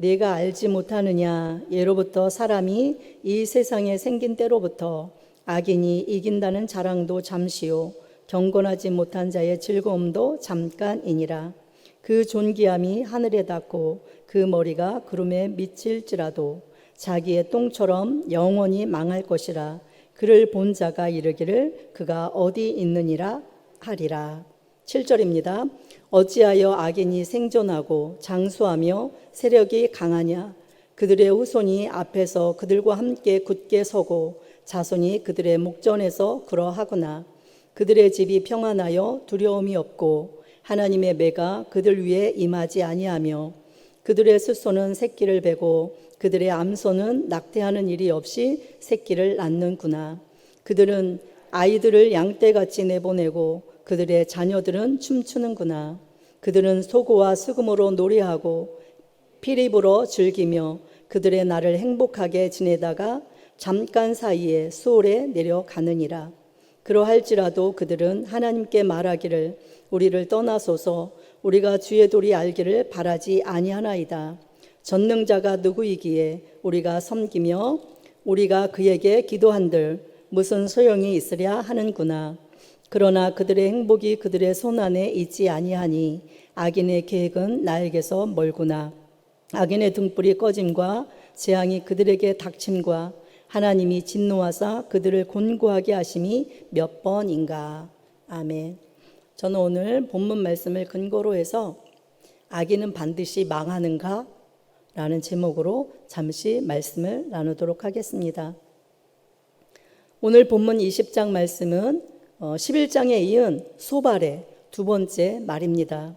네가 알지 못하느냐? 예로부터 사람이 이 세상에 생긴 때로부터 악인이 이긴다는 자랑도 잠시요 경건하지 못한 자의 즐거움도 잠깐이니라. 그 존귀함이 하늘에 닿고 그 머리가 구름에 미칠지라도 자기의 똥처럼 영원히 망할 것이라. 그를 본 자가 이르기를 그가 어디 있느니라 하리라. 7절입니다. 어찌하여 악인이 생존하고 장수하며 세력이 강하냐? 그들의 후손이 앞에서 그들과 함께 굳게 서고 자손이 그들의 목전에서 그러하구나. 그들의 집이 평안하여 두려움이 없고 하나님의 매가 그들 위에 임하지 아니하며 그들의 숫소는 새끼를 베고 그들의 암소는 낙태하는 일이 없이 새끼를 낳는구나. 그들은 아이들을 양떼같이 내보내고 그들의 자녀들은 춤추는구나. 그들은 소고와 수금으로 노래하고 피리 불어 즐기며 그들의 날을 행복하게 지내다가 잠깐 사이에 수월에 내려가느니라. 그러할지라도 그들은 하나님께 말하기를 우리를 떠나소서 우리가 주의 도리 알기를 바라지 아니하나이다. 전능자가 누구이기에 우리가 섬기며 우리가 그에게 기도한들 무슨 소용이 있으랴 하는구나. 그러나 그들의 행복이 그들의 손안에 있지 아니하니 악인의 계획은 나에게서 멀구나. 악인의 등불이 꺼짐과 재앙이 그들에게 닥침과 하나님이 진노하사 그들을 곤고하게 하심이 몇 번인가. 아멘. 저는 오늘 본문 말씀을 근거로 해서 악인은 반드시 망하는가? 라는 제목으로 잠시 말씀을 나누도록 하겠습니다. 오늘 본문 20장 말씀은 11장에 이은 소발의 두 번째 말입니다.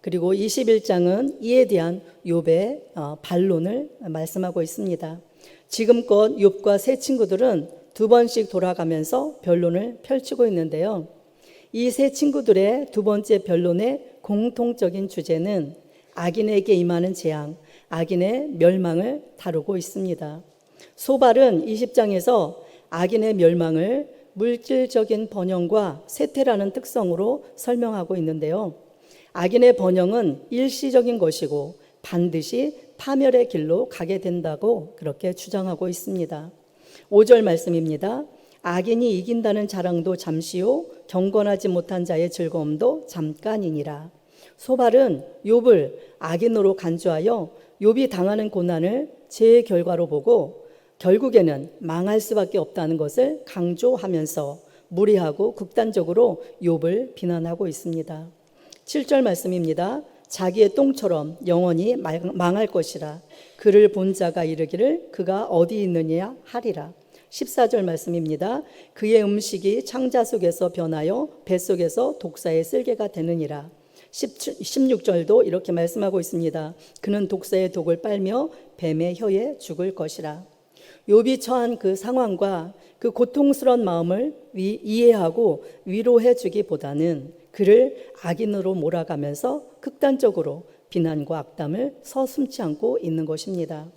그리고 21장은 이에 대한 욥의 반론을 말씀하고 있습니다. 지금껏 욥과 세 친구들은 두 번씩 돌아가면서 변론을 펼치고 있는데요. 이 세 친구들의 두 번째 변론의 공통적인 주제는 악인에게 임하는 재앙, 악인의 멸망을 다루고 있습니다. 소발은 20장에서 악인의 멸망을 물질적인 번영과 쇠퇴라는 특성으로 설명하고 있는데요. 악인의 번영은 일시적인 것이고 반드시 파멸의 길로 가게 된다고 그렇게 주장하고 있습니다. 5절 말씀입니다. 악인이 이긴다는 자랑도 잠시요 경건하지 못한 자의 즐거움도 잠깐이니라. 소발은 욥을 악인으로 간주하여 욥이 당하는 고난을 제 결과로 보고 결국에는 망할 수밖에 없다는 것을 강조하면서 무리하고 극단적으로 욥을 비난하고 있습니다. 7절 말씀입니다. 자기의 똥처럼 영원히 망할 것이라. 그를 본 자가 이르기를 그가 어디 있느냐 하리라. 14절 말씀입니다. 그의 음식이 창자 속에서 변하여 뱃속에서 독사의 쓸개가 되느니라. 16절도 이렇게 말씀하고 있습니다. 그는 독사의 독을 빨며 뱀의 혀에 죽을 것이라. 욥이 처한 그 상황과 그 고통스러운 마음을 이해하고 위로해 주기보다는 그를 악인으로 몰아가면서 극단적으로 비난과 악담을 서슴지 않고 있는 것입니다.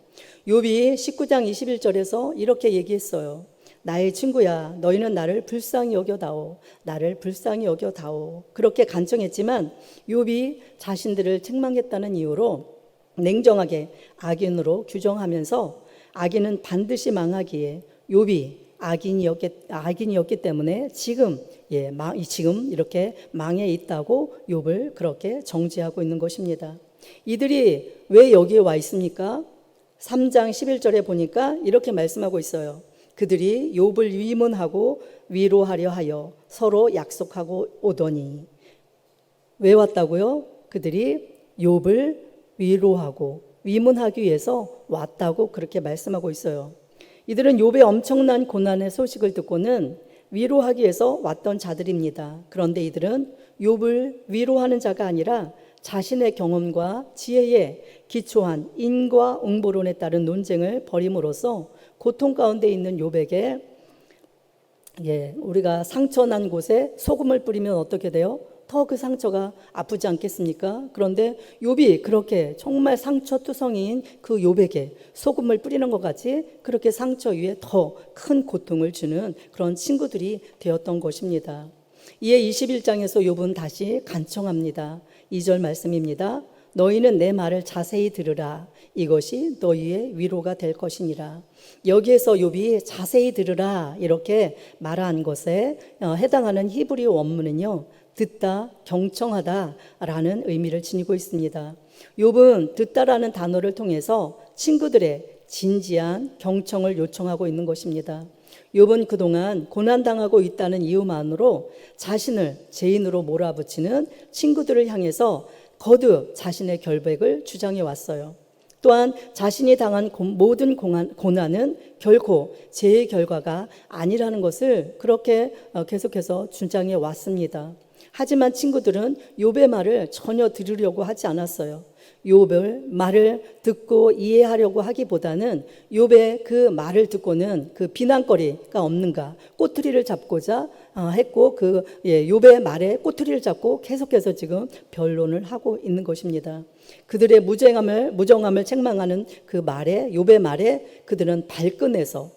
욥이 19장 21절에서 이렇게 얘기했어요. 나의 친구야, 너희는 나를 불쌍히 여겨다오. 나를 불쌍히 여겨다오. 그렇게 간청했지만 욥이 자신들을 책망했다는 이유로 냉정하게 악인으로 규정하면서 악인은 반드시 망하기에 욥이 악인이었기 때문에 지금 이렇게 망해 있다고 욥을 그렇게 정죄하고 있는 것입니다. 이들이 왜 여기에 와 있습니까? 3장 11절에 보니까 이렇게 말씀하고 있어요. 그들이 욥을 위문하고 위로하려 하여 서로 약속하고 오더니. 왜 왔다고요? 그들이 욥을 위로하고 위문하기 위해서 왔다고 그렇게 말씀하고 있어요. 이들은 욥의 엄청난 고난의 소식을 듣고는 위로하기 위해서 왔던 자들입니다. 그런데 이들은 욥을 위로하는 자가 아니라 자신의 경험과 지혜에 기초한 인과응보론에 따른 논쟁을 벌임으로써 고통 가운데 있는 욥에게 우리가 상처 난 곳에 소금을 뿌리면 어떻게 돼요? 더 그 상처가 아프지 않겠습니까? 그런데 욥이 그렇게 정말 상처투성이인 그 욥에게 소금을 뿌리는 것 같이 그렇게 상처 위에 더 큰 고통을 주는 그런 친구들이 되었던 것입니다. 이에 21장에서 욥은 다시 간청합니다. 2절 말씀입니다. 너희는 내 말을 자세히 들으라. 이것이 너희의 위로가 될 것이니라. 여기에서 욥이 자세히 들으라 이렇게 말한 것에 해당하는 히브리 원문은요, 듣다, 경청하다라는 의미를 지니고 있습니다. 욥은 듣다라는 단어를 통해서 친구들의 진지한 경청을 요청하고 있는 것입니다. 욥은 그동안 고난당하고 있다는 이유만으로 자신을 죄인으로 몰아붙이는 친구들을 향해서 거듭 자신의 결백을 주장해 왔어요. 또한 자신이 당한 모든 고난은 결코 죄의 결과가 아니라는 것을 그렇게 계속해서 주장해 왔습니다. 하지만 친구들은 욥의 말을 전혀 들으려고 하지 않았어요. 욥의 말을 듣고 이해하려고 하기보다는 욥의 그 말을 듣고는 그 비난거리가 없는가 꼬투리를 잡고자 했고, 욥의 말에 꼬투리를 잡고 계속해서 지금 변론을 하고 있는 것입니다. 그들의 무정함을 책망하는 그 말에, 욥의 말에 그들은 발끈해서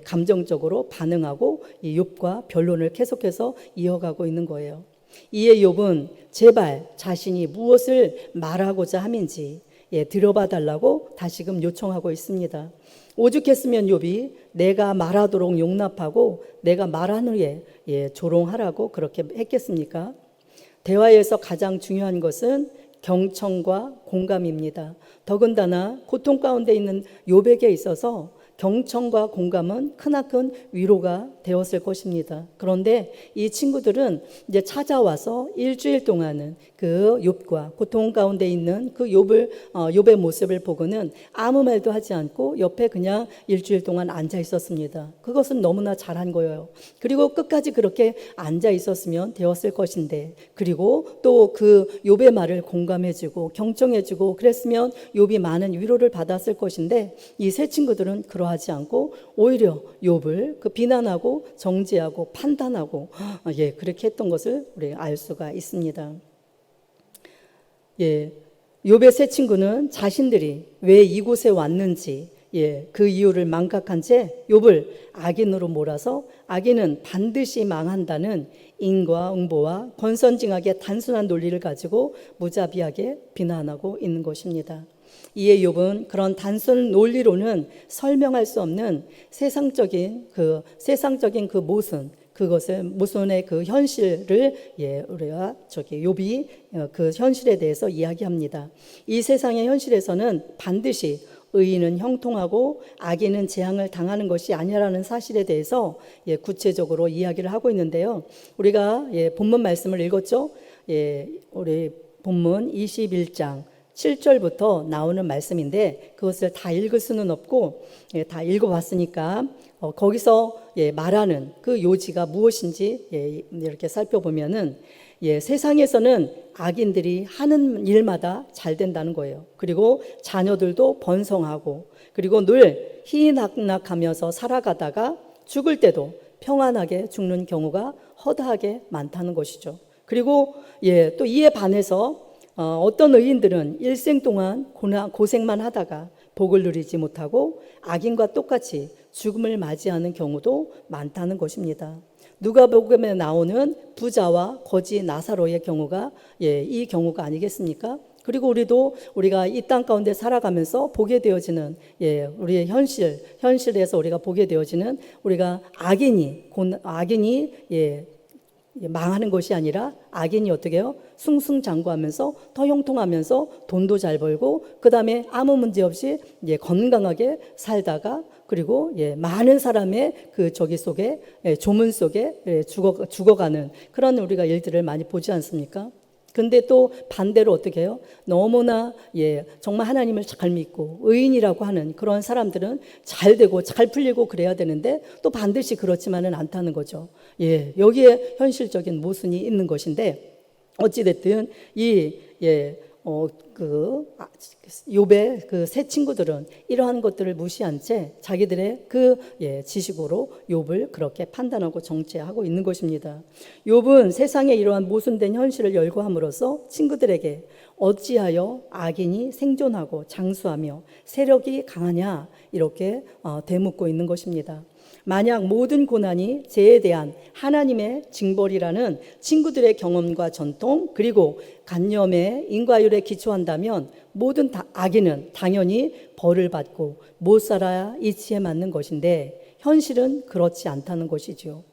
감정적으로 반응하고 이 욥과 변론을 계속해서 이어가고 있는 거예요. 이에 욥은 제발 자신이 무엇을 말하고자 함인지 들어봐 달라고 다시금 요청하고 있습니다. 오죽했으면 욥이 내가 말하도록 용납하고 내가 말한 후에 조롱하라고 그렇게 했겠습니까? 대화에서 가장 중요한 것은 경청과 공감입니다. 더군다나 고통 가운데 있는 욥에게 있어서 경청과 공감은 크나큰 위로가 되었을 것입니다. 그런데 이 친구들은 이제 찾아와서 일주일 동안은 그 욥과 고통 가운데 있는 그 욥의 모습을 보고는 아무 말도 하지 않고 옆에 그냥 일주일 동안 앉아 있었습니다. 그것은 너무나 잘한 거예요. 그리고 끝까지 그렇게 앉아 있었으면 되었을 것인데, 그리고 또 그 욥의 말을 공감해주고 경청해주고 그랬으면 욥이 많은 위로를 받았을 것인데, 이 세 친구들은 그러하지 않고 오히려 욥을 그 비난하고 정죄하고 판단하고 그렇게 했던 것을 우리 알 수가 있습니다. 욥의 세 친구는 자신들이 왜 이곳에 왔는지 그 이유를 망각한 채 욥을 악인으로 몰아서 악인은 반드시 망한다는 인과응보와 권선징악의 단순한 논리를 가지고 무자비하게 비난하고 있는 것입니다. 이에 욥은 그런 단순 논리로는 설명할 수 없는 세상적인 그 모순의 그 현실을 우리가 욥이 그 현실에 대해서 이야기합니다. 이 세상의 현실에서는 반드시 의인은 형통하고 악인은 재앙을 당하는 것이 아니라는 사실에 대해서 구체적으로 이야기를 하고 있는데요. 우리가 본문 말씀을 읽었죠. 우리 본문 21장 7절부터 나오는 말씀인데 그것을 다 읽을 수는 없고 다 읽어봤으니까 거기서 말하는 그 요지가 무엇인지 이렇게 살펴보면은 세상에서는 악인들이 하는 일마다 잘 된다는 거예요. 그리고 자녀들도 번성하고 그리고 늘 희희낙낙하면서 살아가다가 죽을 때도 평안하게 죽는 경우가 허다하게 많다는 것이죠. 그리고 또 이에 반해서 어떤 의인들은 일생 동안 고생만 하다가 복을 누리지 못하고 악인과 똑같이 죽음을 맞이하는 경우도 많다는 것입니다. 누가복음에 나오는 부자와 거지 나사로의 경우가 이 경우가 아니겠습니까? 그리고 우리가 이 땅 가운데 살아가면서 보게 되어지는 우리의 현실에서 우리가 보게 되어지는 우리가 악인이 망하는 것이 아니라 악인이 어떻게 해요? 승승장구하면서 더 형통하면서 돈도 잘 벌고 그 다음에 아무 문제 없이 건강하게 살다가 그리고 많은 사람의 그 조문 속에 죽어가는 그런 우리가 일들을 많이 보지 않습니까? 근데 또 반대로 어떻게 해요? 너무나 정말 하나님을 잘 믿고 의인이라고 하는 그런 사람들은 잘 되고 잘 풀리고 그래야 되는데 또 반드시 그렇지만은 않다는 거죠. 여기에 현실적인 모순이 있는 것인데 어찌됐든 욥의 그 세 친구들은 이러한 것들을 무시한 채 자기들의 지식으로 욥을 그렇게 판단하고 정죄하고 있는 것입니다. 욥은 세상에 이러한 모순된 현실을 열거함으로써 친구들에게 어찌하여 악인이 생존하고 장수하며 세력이 강하냐 이렇게 되묻고 있는 것입니다. 만약 모든 고난이 죄에 대한 하나님의 징벌이라는 친구들의 경험과 전통 그리고 관념의 인과율에 기초한다면 모든 악인은 당연히 벌을 받고 못 살아야 이치에 맞는 것인데 현실은 그렇지 않다는 것이죠.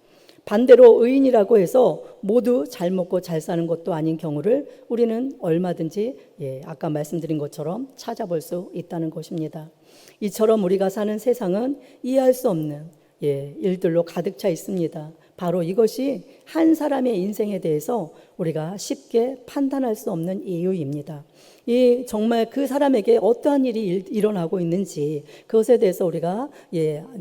반대로 의인이라고 해서 모두 잘 먹고 잘 사는 것도 아닌 경우를 우리는 얼마든지 아까 말씀드린 것처럼 찾아볼 수 있다는 것입니다. 이처럼 우리가 사는 세상은 이해할 수 없는 일들로 가득 차 있습니다. 바로 이것이 한 사람의 인생에 대해서 우리가 쉽게 판단할 수 없는 이유입니다. 정말 그 사람에게 어떠한 일이 일어나고 있는지 그것에 대해서 우리가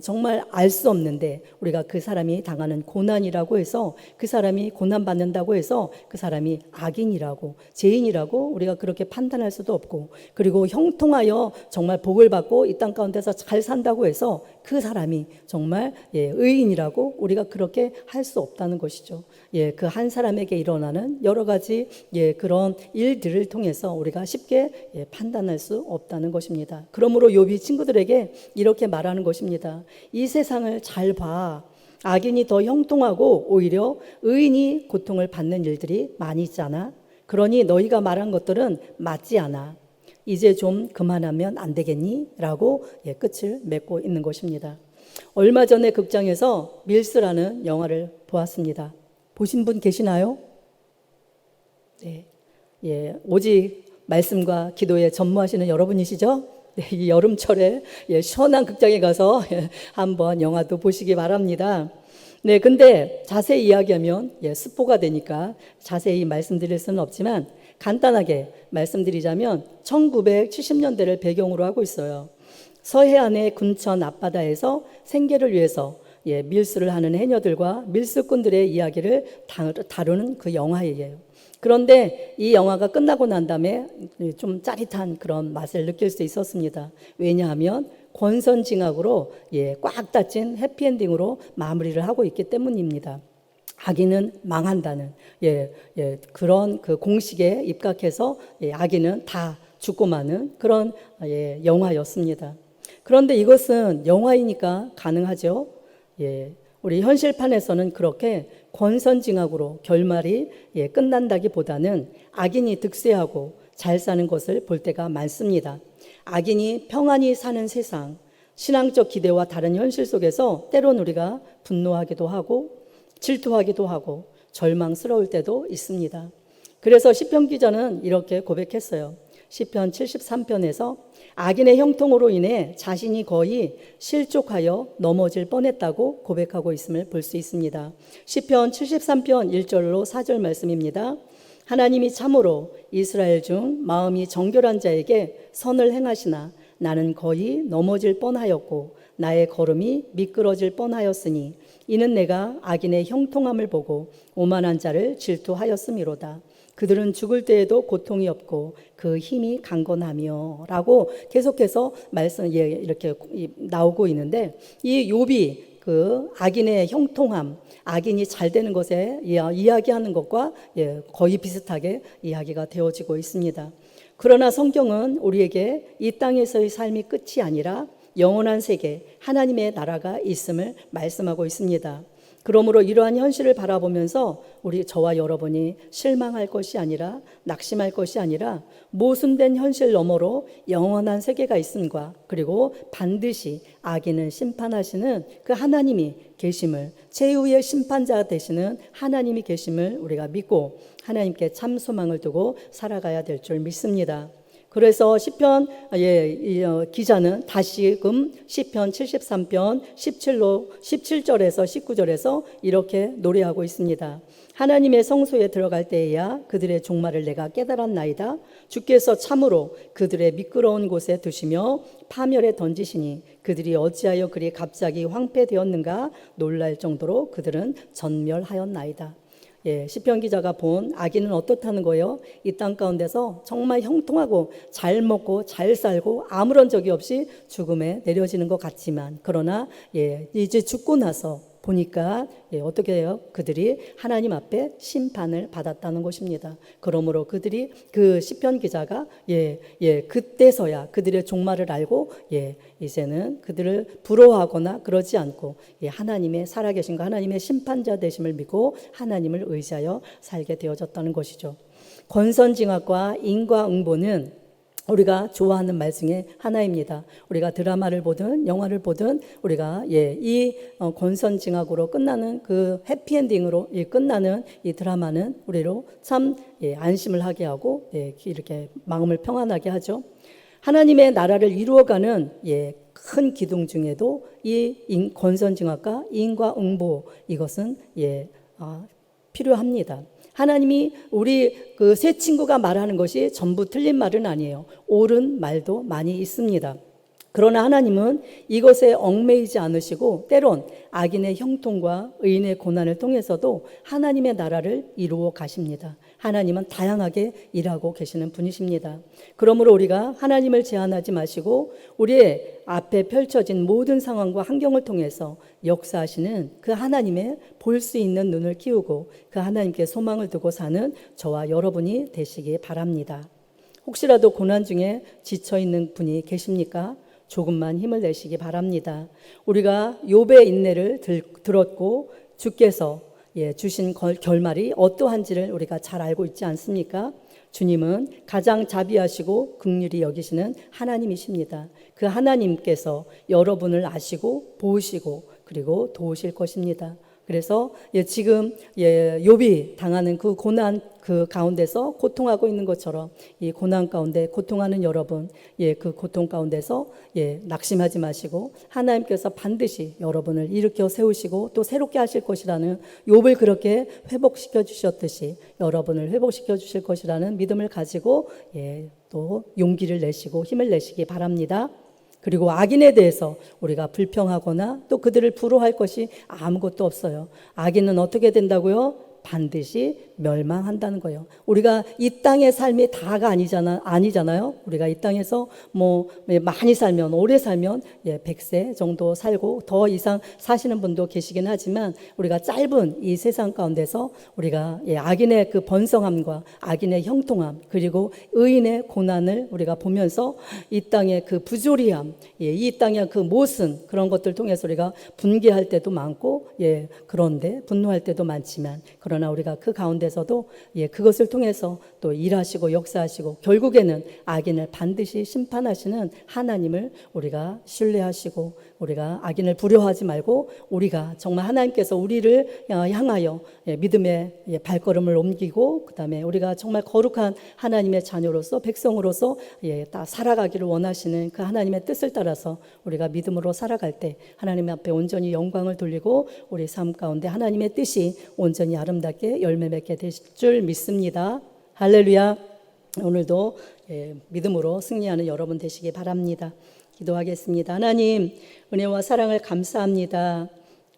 정말 알 수 없는데 우리가 그 사람이 당하는 고난이라고 해서 그 사람이 고난받는다고 해서 그 사람이 악인이라고 죄인이라고 우리가 그렇게 판단할 수도 없고 그리고 형통하여 정말 복을 받고 이 땅 가운데서 잘 산다고 해서 그 사람이 정말 의인이라고 우리가 그렇게 할 수 없다는 것이죠. 그 한 사람에게 일어나는 여러 가지 그런 일들을 통해서 우리가 쉽게 판단할 수 없다는 것입니다. 그러므로 욥이 친구들에게 이렇게 말하는 것입니다. 이 세상을 잘 봐. 악인이 더 형통하고 오히려 의인이 고통을 받는 일들이 많이 있잖아. 그러니 너희가 말한 것들은 맞지 않아. 이제 좀 그만하면 안 되겠니? 라고 끝을 맺고 있는 것입니다. 얼마 전에 극장에서 밀스라는 영화를 보았습니다. 보신 분 계시나요? 네. 오직 말씀과 기도에 전무하시는 여러분이시죠? 네, 이 여름철에 시원한 극장에 가서 한번 영화도 보시기 바랍니다. 네, 근데 자세히 이야기하면 스포가 되니까 자세히 말씀드릴 수는 없지만 간단하게 말씀드리자면 1970년대를 배경으로 하고 있어요. 서해안의 군천 앞바다에서 생계를 위해서 밀수를 하는 해녀들과 밀수꾼들의 이야기를 다루는 그 영화예요. 그런데 이 영화가 끝나고 난 다음에 좀 짜릿한 그런 맛을 느낄 수 있었습니다. 왜냐하면 권선징악으로 꽉 닫힌 해피엔딩으로 마무리를 하고 있기 때문입니다. 악인은 망한다는 그런 그 공식에 입각해서 악인은 다 죽고 마는 그런 영화였습니다. 그런데 이것은 영화이니까 가능하죠. 우리 현실판에서는 그렇게 권선징악으로 결말이 끝난다기보다는 악인이 득세하고 잘 사는 것을 볼 때가 많습니다. 악인이 평안히 사는 세상, 신앙적 기대와 다른 현실 속에서 때론 우리가 분노하기도 하고 질투하기도 하고 절망스러울 때도 있습니다. 그래서 시편 기자는 이렇게 고백했어요. 시편 73편에서 악인의 형통으로 인해 자신이 거의 실족하여 넘어질 뻔했다고 고백하고 있음을 볼 수 있습니다. 시편 73편 1절로 4절 말씀입니다. 하나님이 참으로 이스라엘 중 마음이 정결한 자에게 선을 행하시나 나는 거의 넘어질 뻔하였고 나의 걸음이 미끄러질 뻔하였으니 이는 내가 악인의 형통함을 보고 오만한 자를 질투하였음이로다. 그들은 죽을 때에도 고통이 없고 그 힘이 강건하며 라고 계속해서 말씀 이렇게 나오고 있는데 이 욥이 그 악인의 형통함, 악인이 잘 되는 것에 이야기하는 것과 거의 비슷하게 이야기가 되어지고 있습니다. 그러나 성경은 우리에게 이 땅에서의 삶이 끝이 아니라 영원한 세계, 하나님의 나라가 있음을 말씀하고 있습니다. 그러므로 이러한 현실을 바라보면서 저와 여러분이 실망할 것이 아니라 낙심할 것이 아니라 모순된 현실 너머로 영원한 세계가 있음과 그리고 반드시 악인을 심판하시는 그 하나님이 계심을, 최후의 심판자 되시는 하나님이 계심을 우리가 믿고 하나님께 참 소망을 두고 살아가야 될 줄 믿습니다. 그래서 시편 기자는 다시금 시편 73편 17절에서 19절에서 이렇게 노래하고 있습니다. 하나님의 성소에 들어갈 때에야 그들의 종말을 내가 깨달았나이다. 주께서 참으로 그들의 미끄러운 곳에 두시며 파멸에 던지시니 그들이 어찌하여 그리 갑자기 황폐되었는가 놀랄 정도로 그들은 전멸하였나이다. 시편 기자가 본 악인은 어떻다는 거예요? 이 땅 가운데서 정말 형통하고 잘 먹고 잘 살고 아무런 적이 없이 죽음에 내려지는 것 같지만 그러나 이제 죽고 나서 보니까 어떻게 해요? 그들이 하나님 앞에 심판을 받았다는 것입니다. 그러므로 그들이 그 시편 기자가 그때서야 그들의 종말을 알고 이제는 그들을 부러워하거나 그러지 않고 하나님의 살아계신 거, 하나님의 심판자 되심을 믿고 하나님을 의지하여 살게 되어졌다는 것이죠. 권선징악과 인과응보는 우리가 좋아하는 말 중에 하나입니다. 우리가 드라마를 보든 영화를 보든 우리가 이 권선징악으로 끝나는 그 해피엔딩으로 끝나는 이 드라마는 우리로 참 안심을 하게 하고 이렇게 마음을 평안하게 하죠. 하나님의 나라를 이루어가는 큰 기둥 중에도 이 권선징악과 인과응보, 이것은 필요합니다. 하나님이 우리 그 세 친구가 말하는 것이 전부 틀린 말은 아니에요. 옳은 말도 많이 있습니다. 그러나 하나님은 이것에 얽매이지 않으시고 때론 악인의 형통과 의인의 고난을 통해서도 하나님의 나라를 이루어 가십니다. 하나님은 다양하게 일하고 계시는 분이십니다. 그러므로 우리가 하나님을 제한하지 마시고 우리의 앞에 펼쳐진 모든 상황과 환경을 통해서 역사하시는 그 하나님의 볼 수 있는 눈을 키우고 그 하나님께 소망을 두고 사는 저와 여러분이 되시기 바랍니다. 혹시라도 고난 중에 지쳐 있는 분이 계십니까? 조금만 힘을 내시기 바랍니다. 우리가 욥의 인내를 들었고 주께서 주신 결말이 어떠한지를 우리가 잘 알고 있지 않습니까? 주님은 가장 자비하시고 긍휼히 여기시는 하나님이십니다. 그 하나님께서 여러분을 아시고 보시고 그리고 도우실 것입니다. 그래서 지금 욥이 당하는 그 고난 그 가운데서 고통하고 있는 것처럼 이 고난 가운데 고통하는 여러분, 그 고통 가운데서 낙심하지 마시고 하나님께서 반드시 여러분을 일으켜 세우시고 또 새롭게 하실 것이라는, 욥을 그렇게 회복시켜 주셨듯이 여러분을 회복시켜 주실 것이라는 믿음을 가지고 또 용기를 내시고 힘을 내시기 바랍니다. 그리고 악인에 대해서 우리가 불평하거나 또 그들을 부러워할 것이 아무것도 없어요. 악인은 어떻게 된다고요? 반드시 멸망한다는 거예요. 우리가 이 땅의 삶이 다가 아니잖아요. 우리가 이 땅에서 많이 살면, 오래 살면 100세 정도 살고 더 이상 사시는 분도 계시긴 하지만 우리가 짧은 이 세상 가운데서 우리가 악인의 그 번성함과 악인의 형통함 그리고 의인의 고난을 우리가 보면서 이 땅의 그 부조리함, 이 땅의 그 모순, 그런 것들 통해서 우리가 분개할 때도 많고 그런데 분노할 때도 많지만 그러나 우리가 그 가운데서도 그것을 통해서 또 일하시고 역사하시고 결국에는 악인을 반드시 심판하시는 하나님을 우리가 신뢰하시고 우리가 악인을 두려워하지 말고 우리가 정말 하나님께서 우리를 향하여 믿음의 발걸음을 옮기고 그다음에 우리가 정말 거룩한 하나님의 자녀로서 백성으로서 다 살아가기를 원하시는 그 하나님의 뜻을 따라서 우리가 믿음으로 살아갈 때 하나님 앞에 온전히 영광을 돌리고 우리 삶 가운데 하나님의 뜻이 온전히 아름답게 열매 맺게 되실 줄 믿습니다. 할렐루야. 오늘도 믿음으로 승리하는 여러분 되시기 바랍니다. 기도하겠습니다. 하나님, 은혜와 사랑을 감사합니다.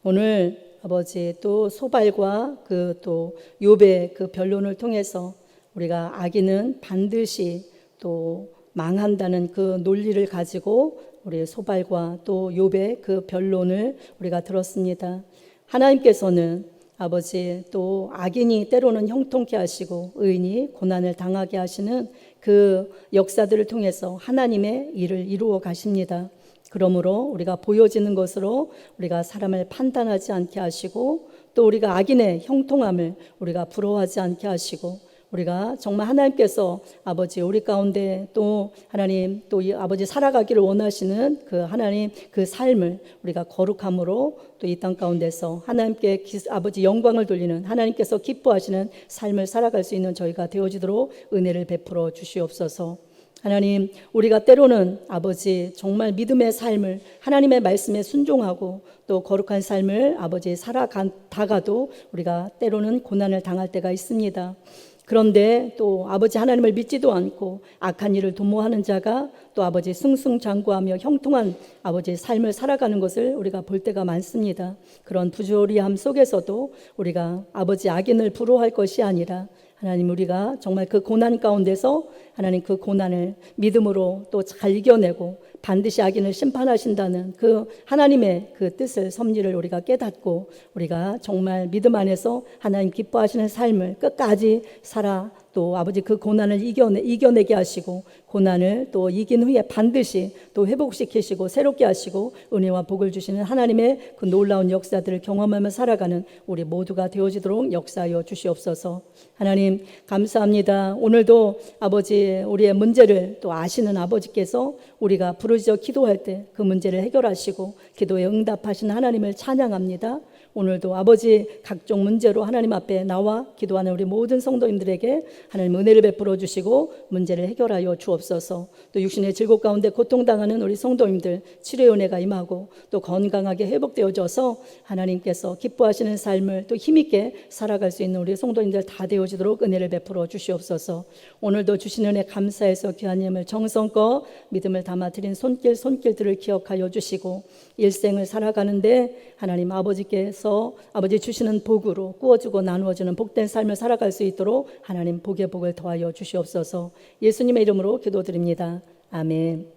오늘 아버지 또 소발과 그 또 욥의 그 변론을 통해서 우리가 악인은 반드시 또 망한다는 그 논리를 가지고 우리 소발과 또 욥의 그 변론을 우리가 들었습니다. 하나님께서는 아버지 또 악인이 때로는 형통케 하시고 의인이 고난을 당하게 하시는 그 역사들을 통해서 하나님의 일을 이루어 가십니다. 그러므로 우리가 보여지는 것으로 우리가 사람을 판단하지 않게 하시고 또 우리가 악인의 형통함을 우리가 부러워하지 않게 하시고 우리가 정말 하나님께서 아버지 우리 가운데 또 하나님 또 이 아버지 살아가기를 원하시는 그 하나님 그 삶을 우리가 거룩함으로 또 이 땅 가운데서 하나님께 아버지 영광을 돌리는 하나님께서 기뻐하시는 삶을 살아갈 수 있는 저희가 되어지도록 은혜를 베풀어 주시옵소서. 하나님, 우리가 때로는 아버지 정말 믿음의 삶을 하나님의 말씀에 순종하고 또 거룩한 삶을 아버지 살아가다가도 우리가 때로는 고난을 당할 때가 있습니다. 그런데 또 아버지 하나님을 믿지도 않고 악한 일을 도모하는 자가 또 아버지 승승장구하며 형통한 아버지 삶을 살아가는 것을 우리가 볼 때가 많습니다. 그런 부조리함 속에서도 우리가 아버지 악인을 부러워할 것이 아니라 하나님, 우리가 정말 그 고난 가운데서 하나님 그 고난을 믿음으로 또 잘 이겨내고 반드시 악인을 심판하신다는 그 하나님의 그 뜻을 섭리를 우리가 깨닫고 우리가 정말 믿음 안에서 하나님 기뻐하시는 삶을 끝까지 살아 또 아버지 그 고난을 이겨내게 하시고 고난을 또 이긴 후에 반드시 또 회복시키시고 새롭게 하시고 은혜와 복을 주시는 하나님의 그 놀라운 역사들을 경험하며 살아가는 우리 모두가 되어지도록 역사하여 주시옵소서. 하나님 감사합니다. 오늘도 아버지 우리의 문제를 또 아시는 아버지께서 우리가 부르짖어 기도할 때 그 문제를 해결하시고 기도에 응답하신 하나님을 찬양합니다. 오늘도 아버지 각종 문제로 하나님 앞에 나와 기도하는 우리 모든 성도님들에게 하나님 은혜를 베풀어 주시고 문제를 해결하여 주옵소서. 또 육신의 질곡 가운데 고통당하는 우리 성도님들 치료의 은혜가 임하고 또 건강하게 회복되어져서 하나님께서 기뻐하시는 삶을 또 힘있게 살아갈 수 있는 우리 성도님들 다 되어지도록 은혜를 베풀어 주시옵소서. 오늘도 주신 은혜 감사해서 귀한 예물 정성껏 믿음을 담아 드린 손길들을 기억하여 주시고 일생을 살아가는데 하나님 아버지께서 아버지 주시는 복으로 꾸어주고 나누어주는 복된 삶을 살아갈 수 있도록 하나님 복의 복을 더하여 주시옵소서. 예수님의 이름으로 기도드립니다. 아멘.